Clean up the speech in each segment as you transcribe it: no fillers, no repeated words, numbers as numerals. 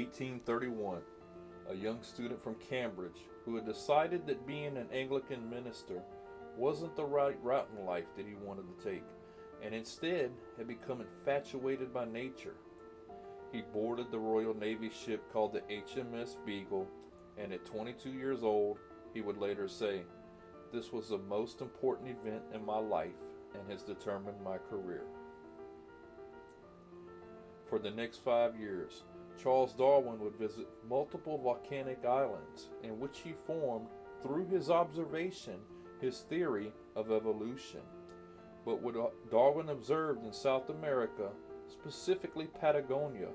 1831, a young student from Cambridge who had decided that being an Anglican minister wasn't the right route in life that he wanted to take, and instead had become infatuated by nature. He boarded the Royal Navy ship called the HMS Beagle, and at 22 years old, he would later say, "This was the most important event in my life and has determined my career." For the next 5 years, Charles Darwin would visit multiple volcanic islands in which he formed, through his observation, his theory of evolution. But what Darwin observed in South America, specifically Patagonia,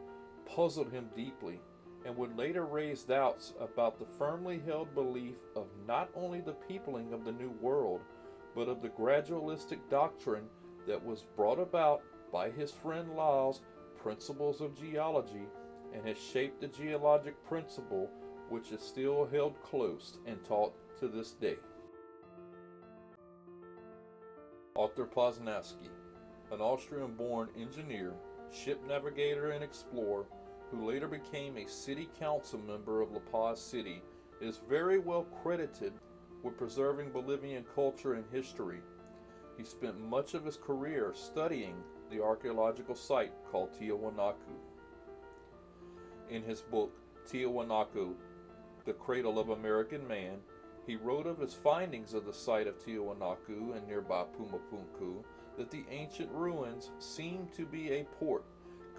puzzled him deeply and would later raise doubts about the firmly held belief of not only the peopling of the New World, but of the gradualistic doctrine that was brought about by his friend Lyell's principles of geology and has shaped the geologic principle which is still held close and taught to this day. Arthur Posnanski, an Austrian-born engineer, ship navigator, and explorer who later became a city council member of La Paz City, is very well credited with preserving Bolivian culture and history. He spent much of his career studying the archaeological site called Tiwanaku. In his book, Tiwanaku, The Cradle of American Man, he wrote of his findings of the site of Tiwanaku and nearby Pumapunku that the ancient ruins seemed to be a port,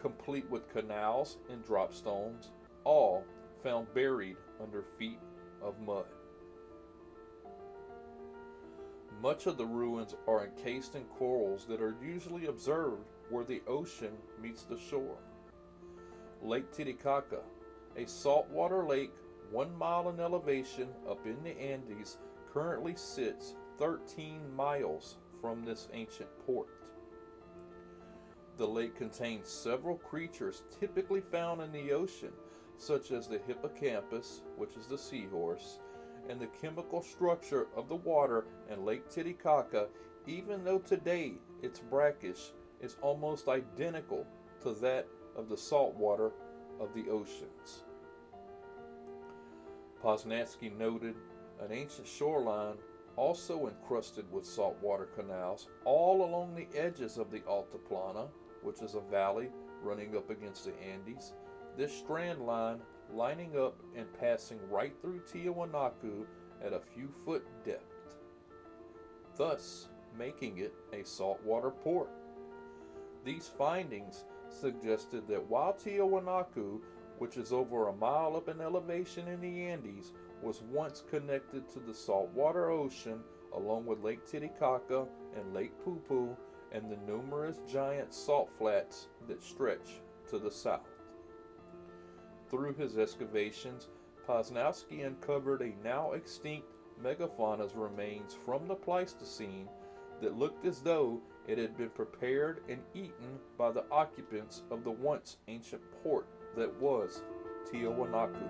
complete with canals and drop stones, all found buried under feet of mud. Much of the ruins are encased in corals that are usually observed where the ocean meets the shore. Lake Titicaca, a saltwater lake 1 mile in elevation up in the Andes, currently sits 13 miles from this ancient port. The lake contains several creatures typically found in the ocean, such as the hippocampus, which is the seahorse, and the chemical structure of the water in Lake Titicaca, even though today its brackish is almost identical to that of the salt water of the oceans. Posnanski noted an ancient shoreline also encrusted with saltwater canals all along the edges of the Altiplano, which is a valley running up against the Andes, this strand line lining up and passing right through Tiwanaku at a few foot depth, thus making it a saltwater port. These findings suggested that while Tiwanaku, which is over a mile up in elevation in the Andes, was once connected to the saltwater ocean along with Lake Titicaca and Lake Pupu and the numerous giant salt flats that stretch to the south. Through his excavations, Posnanski uncovered a now extinct megafauna's remains from the Pleistocene that looked as though it had been prepared and eaten by the occupants of the once ancient port that was Tiwanaku.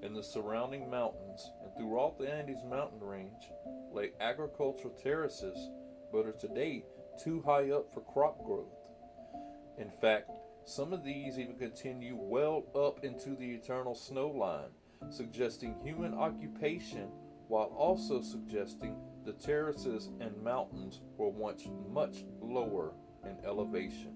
In the surrounding mountains and throughout the Andes mountain range lay agricultural terraces, but are today too high up for crop growth. In fact, some of these even continue well up into the eternal snow line, suggesting human occupation, while also suggesting the terraces and mountains were once much lower in elevation.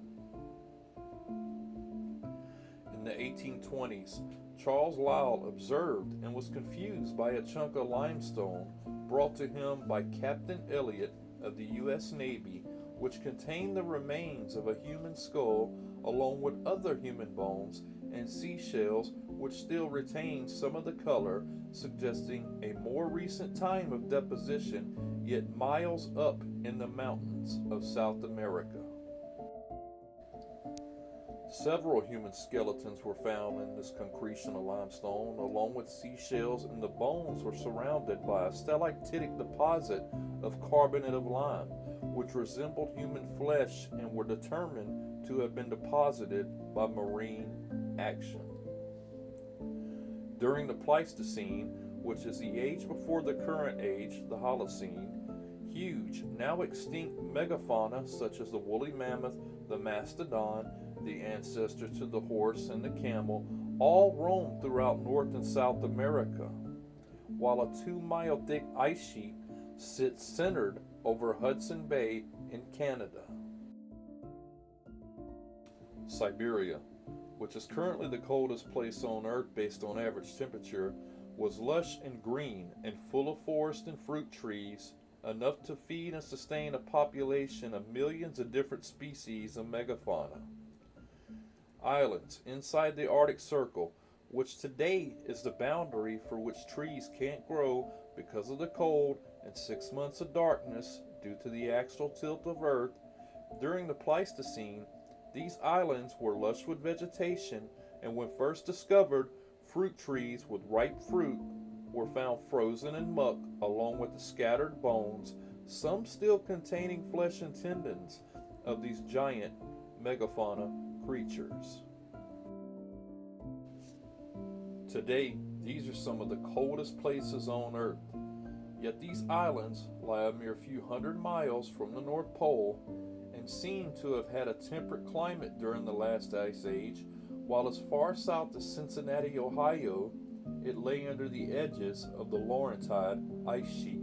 In the 1820s, Charles Lyell observed and was confused by a chunk of limestone brought to him by Captain Elliott of the U.S. Navy, which contained the remains of a human skull along with other human bones and seashells which still retain some of the color, suggesting a more recent time of deposition, yet miles up in the mountains of South America. Several human skeletons were found in this concretion of limestone, along with seashells, and the bones were surrounded by a stalactitic deposit of carbonate of lime, which resembled human flesh and were determined to have been deposited by marine action. During the Pleistocene, which is the age before the current age, the Holocene. Huge, now extinct megafauna such as the woolly mammoth, the mastodon, the ancestor to the horse and the camel, all roam throughout North and South America, while a 2-mile thick ice sheet sits centered over Hudson Bay in Canada. Siberia, which is currently the coldest place on Earth based on average temperature, was lush and green and full of forest and fruit trees, enough to feed and sustain a population of millions of different species of megafauna. Islands inside the Arctic Circle, which today is the boundary for which trees can't grow because of the cold and 6 months of darkness due to the axial tilt of Earth. During the Pleistocene, these islands were lush with vegetation, and when first discovered, fruit trees with ripe fruit were found frozen in muck along with the scattered bones, some still containing flesh and tendons, of these giant megafauna creatures. Today, these are some of the coldest places on Earth, yet these islands lie a mere few hundred miles from the North Pole and seem to have had a temperate climate during the last ice age, while as far south as Cincinnati, Ohio, it lay under the edges of the Laurentide ice sheet.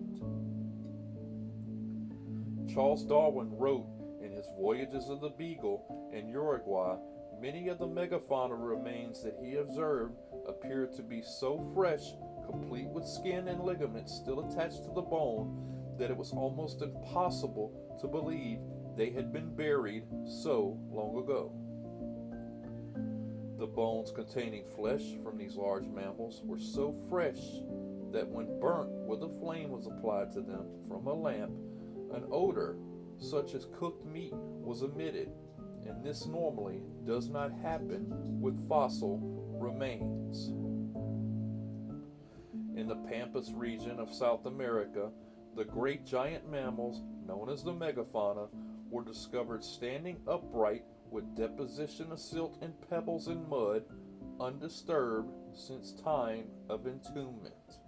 Charles Darwin wrote in his Voyages of the Beagle in Uruguay, many of the megafauna remains that he observed appeared to be so fresh, complete with skin and ligaments still attached to the bone, that it was almost impossible to believe they had been buried so long ago. The bones containing flesh from these large mammals were so fresh that when burnt with a flame was applied to them from a lamp, an odor such as cooked meat was emitted, and this normally does not happen with fossil remains. In the Pampas region of South America, the great giant mammals, known as the megafauna, were discovered standing upright with deposition of silt and pebbles and mud, undisturbed since time of entombment.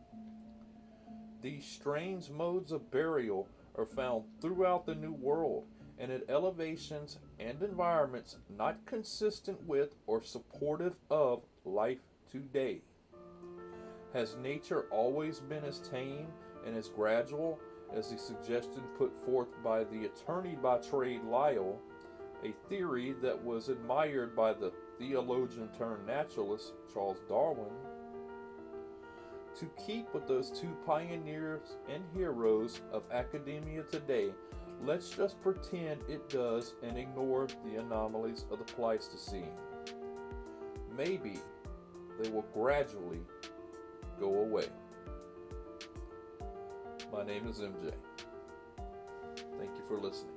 These strange modes of burial are found throughout the New World and at elevations and environments not consistent with or supportive of life today. Has nature always been as tame and as gradual as the suggestion put forth by the attorney by trade Lyell, a theory that was admired by the theologian turned naturalist Charles Darwin? To keep with those two pioneers and heroes of academia today, let's just pretend it does and ignore the anomalies of the Pleistocene. Maybe they will gradually go away. My name is MJ. Thank you for listening.